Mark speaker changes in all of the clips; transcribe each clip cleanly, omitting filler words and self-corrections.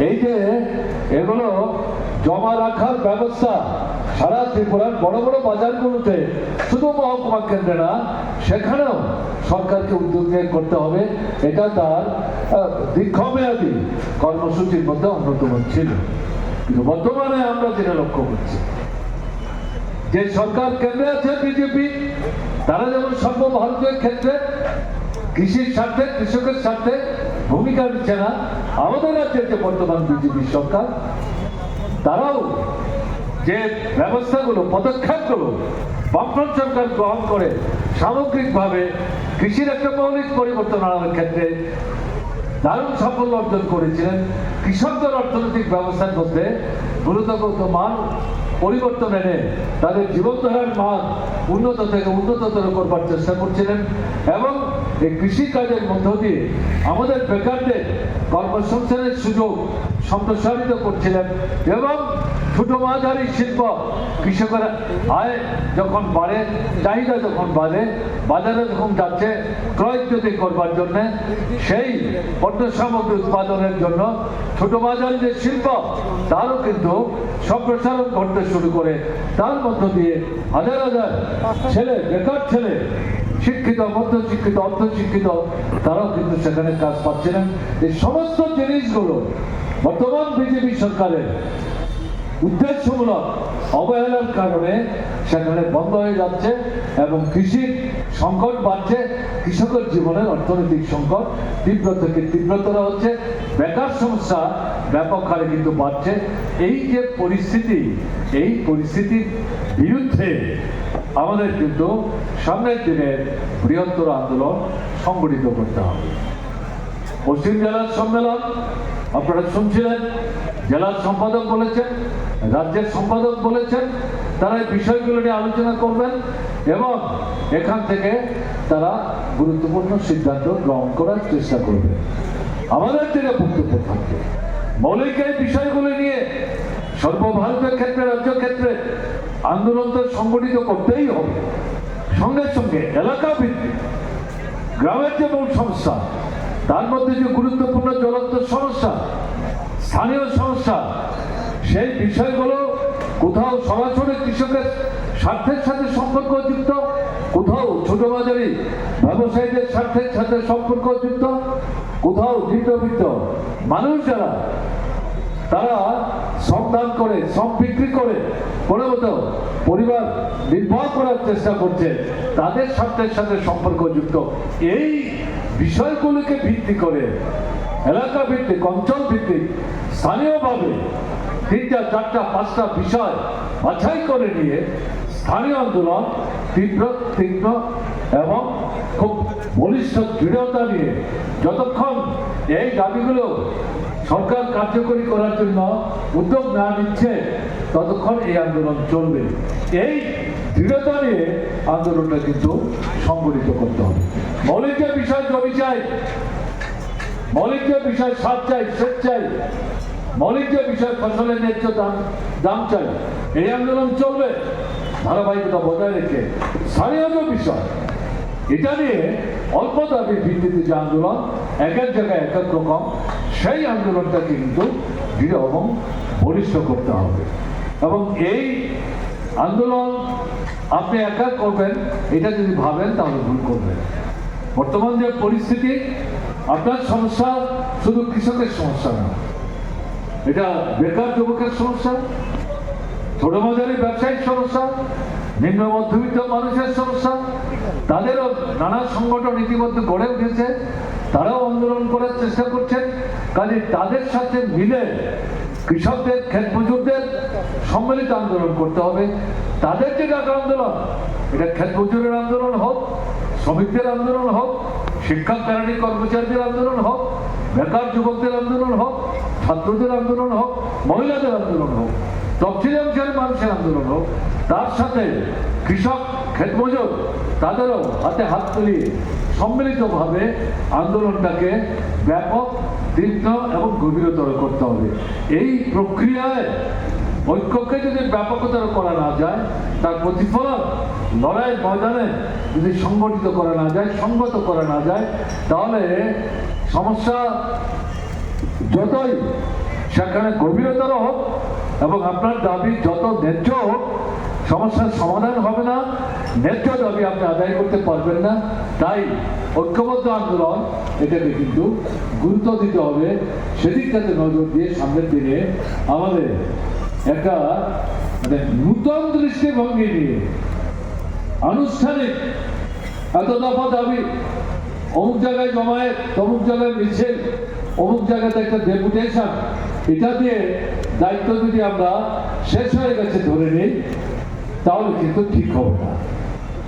Speaker 1: এই যে এগুলো জমা রাখার ব্যবস্থা সারা ত্রিপুরার বড় বড় বাজারগুলোতে, শুধু মহকুমা কেন্দ্রে না, সেখানেও সরকারকে উদ্যোগ নিয়ে করতে হবে। এটা তার দীর্ঘমেয়াদী কর্মসূচির মধ্যে অন্যতম ছিল। কিন্তু বর্তমানে আমরা যেটা লক্ষ্য করছি, যে সরকার কেন্দ্রে আছে বিজেপি, তারা যেমন সর্বভারতীয় ক্ষেত্রে কৃষির স্বার্থে, কৃষকের স্বার্থে ভূমিকা নিচ্ছে না, আমাদের রাজ্যের যে বর্তমান বিজেপি সরকার, তারাও যে ব্যবস্থাগুলো, পদক্ষেপগুলো বামফ্রন্ট সরকার গ্রহণ করে সামগ্রিকভাবে কৃষির একটা মৌলিক পরিবর্তন আনার ক্ষেত্রে দারুণ সাফল্য অর্জন করেছিলেন। কৃষকদের অর্থনৈতিক ব্যবস্থার মধ্যে গুরুত্বপূর্ণ মান পরিবর্তন এনে তাদের জীবনধারার মান উন্নত থেকে উন্নততর করবার চেষ্টা করছিলেন এবং এই কৃষিকাজের মধ্য দিয়ে আমাদের বেকারদের কর্মসংস্থানের সুযোগ সম্প্রসারিত করছিলেন এবং ছোট মাঝারি শিল্প, কৃষকের আয় যখন বাড়ে, চাহিদা যখন বাড়ে, বাজারে যখন যাচ্ছে ক্রয় যদি করবার জন্য, সেই পণ্য সামগ্রী উৎপাদনের জন্য ছোট মাঝারি যে শিল্প, তারও কিন্তু সম্প্রসারণ করতে শুরু করে। তার মধ্য দিয়ে হাজার হাজার ছেলে, বেকার ছেলে, শিক্ষিত, মধ্যশিক্ষিত, অর্ধশিক্ষিত, তারাও কিন্তু সেখানে কাজ পাচ্ছিলেন। এই সমস্ত জিনিসগুলো বর্তমান বিজেপি সরকারের উদ্দেশ্যমূলক অবহেলার কারণে সেখানে বন্ধ হয়ে যাচ্ছে এবং কৃষির সংকট বাড়ছে, কৃষকের জীবনের অর্থনৈতিক সংকট তীব্র থেকে তীব্রতর হচ্ছে, বেকার সমস্যা ব্যাপক হারে কিন্তু বাড়ছে। এই যে পরিস্থিতি, এই পরিস্থিতির বিরুদ্ধে আমাদের কিন্তু সামনের দিনের বৃহত্তর আন্দোলন সংগঠিত করতে হবে। পশ্চিম জেলার সম্মেলন আপনারা শুনছিলেন, জেলার সম্পাদক বলেছেন, রাজ্যের সম্পাদক বলেছেন, তারা এই বিষয়গুলো নিয়ে আলোচনা করবেন এবং এখান থেকে তারা গুরুত্বপূর্ণ সিদ্ধান্ত গ্রহণ করার চেষ্টা করবেন। আমাদের থেকে বক্তব্য থাকবে মৌলিক এই বিষয়গুলো নিয়ে সর্বভারতীয় ক্ষেত্রে, রাজ্য ক্ষেত্রে আন্দোলন তো সংগঠিত করতেই হবে। সঙ্গে সঙ্গে এলাকা ভিত্তিক গ্রামের যে মূল সমস্যা, তার মধ্যে যে গুরুত্বপূর্ণ জ্বলন্ত সমস্যা, স্থানীয় সমস্যা, সেই বিষয়গুলো কোথাও সরাসরি কৃষকের স্বার্থের সাথে সম্পর্কযুক্ত, কোথাও ছোট বাজারি ব্যবসায়ীদের স্বার্থের সাথে সম্পর্কযুক্ত, কোথাও নিম্নবিত্ত মানুষ যারা তারা শ্রমদান করে, শ্রম বিক্রি করে কোনোমত পরিবার নির্বাহ করার চেষ্টা করছে, তাদের স্বার্থের সাথে সম্পর্কযুক্ত এই বিষয়গুলিকে ভিত্তি করে এলাকা ভিত্তিক, অঞ্চল ভিত্তিক, স্থানীয়ভাবে 3টা, 4টা, 5টা বিষয় বাছাই করে নিয়ে স্থানীয় আন্দোলন তীব্র এবং খুব বলিষ্ঠ দৃঢ়তা নিয়ে যতক্ষণ এই দাবিগুলো সরকার কার্যকরী করার জন্য উদ্যোগ না নিচ্ছে, ততক্ষণ এই আন্দোলন চলবে। এই দৃঢ়তা নিয়ে আন্দোলনটা কিন্তু সংগঠিত করতে হবে। মৌলিক যে বিষয় জমি চাই, মৌলিক যে বিষয় সার চাই, সেচ চাই, মৌলিক যে বিষয় ফসলের ন্যায্য দাম চাই, এই আন্দোলন চলবে ধারাবাহিকতা বজায় রেখে। স্থানীয় যে বিষয়, এটা নিয়ে অল্প দাবির ভিত্তিতে যে আন্দোলন, এক এক জায়গায় এক এক রকম, সেই আন্দোলনটাকে কিন্তু দৃঢ় এবং বলিষ্ঠ করতে হবে। এবং এই আন্দোলন আপনি একা করবেন এটা যদি ভাবেন তাহলে ভুল করবেন। বর্তমান যে পরিস্থিতি, আপনার সমস্যা শুধু কৃষকের সমস্যা না, এটা বেকার যুবকের সমস্যা, ছোট মাঝারি ব্যবসায়িক সমস্যা, নিম্ন মধ্যবিত্ত মানুষের সমস্যা। তাদেরও নানা সংগঠন ইতিমধ্যে গড়ে উঠেছে, তারাও আন্দোলন করার চেষ্টা করছেন। কাজে তাদের সাথে মিলে কৃষকদের, ক্ষেত মজুরদের সম্মিলিত আন্দোলন করতে হবে। তাদের যে ডাকা আন্দোলন, এটা ক্ষেত মজুরের আন্দোলন হোক, শ্রমিকদের আন্দোলন হোক, শিক্ষক কেরানি কর্মচারীদের আন্দোলন হোক, বেকার যুবকদের আন্দোলন হোক, ছাত্রদের আন্দোলন হোক, মহিলাদের আন্দোলন হোক, তফসিলি অংশের মানুষের আন্দোলন হোক, তার সাথে কৃষক, ক্ষেত মজুর, তাদেরও হাতে হাত মিলিয়ে সম্মিলিতভাবে আন্দোলনটাকে ব্যাপক, তীক্ষ্ণ এবং গভীরতর করতে হবে। এই প্রক্রিয়ায় ঐক্যকে যদি ব্যাপকতর করা না যায়, তার প্রতিফলন লড়াই ময়দানে যদি সংগঠিত করা না যায়, সংগত করা না যায়, তাহলে সমস্যা যতই সেখানে গভীরতর হোক এবং আপনার দাবি যত ন্যায্য হোক, সমস্যার সমাধান হবে না, ন্যায্য দাবি আপনি আদায় করতে পারবেন না। তাই ঐক্যবদ্ধ আন্দোলন এটাকে কিন্তু গুরুত্ব দিতে হবে, সেদিকটাতে নজর দিয়ে সামনের দিনে আমাদের একটা মানে নূতন দৃষ্টিভঙ্গি নিয়ে আনুষ্ঠানিক এত দফা দাবি, অমুক জায়গায় জমায়েত, অমুক জায়গায় মিছিল, অমুক জায়গাতে একটা ডেপুটেশন, এটা দিয়ে দায়িত্ব যদি আমরা শেষ হয়ে গেছে ধরে নিই, তাহলে কিন্তু ঠিক হবে না।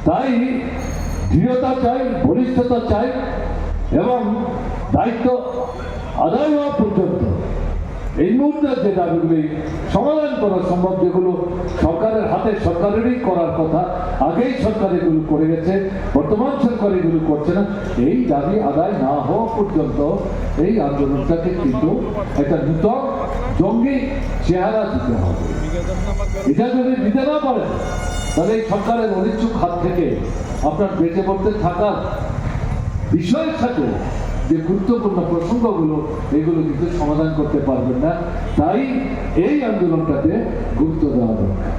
Speaker 1: তাই দৃঢ়তা চাই, বলিষ্ঠতা চাই এবং দায়িত্ব আদায় হওয়া পর্যন্ত এই মুহূর্তে যে দাবিগুলি সমাধান করা সম্ভব, যেগুলো সরকারের হাতে, সরকারেরই করার কথা, আগেই সরকার এগুলো করে গেছে, বর্তমান সরকার এগুলো করছে না, এই দাবি আদায় না হওয়া পর্যন্ত এই আন্দোলনটাকে কিন্তু একটা নূতন জঙ্গি চেহারা দিতে হবে। এটা যদি দিতে না পারেন, তাহলে এই সরকারের অনিচ্ছুক হাত থেকে আপনার বেঁচে পড়তে থাকার বিষয়ের সাথে যে গুরুত্বপূর্ণ প্রসঙ্গগুলো, এগুলো কিন্তু সমাধান করতে পারবেন না। তাই এই আন্দোলনটাতে গুরুত্ব দেওয়া দরকার।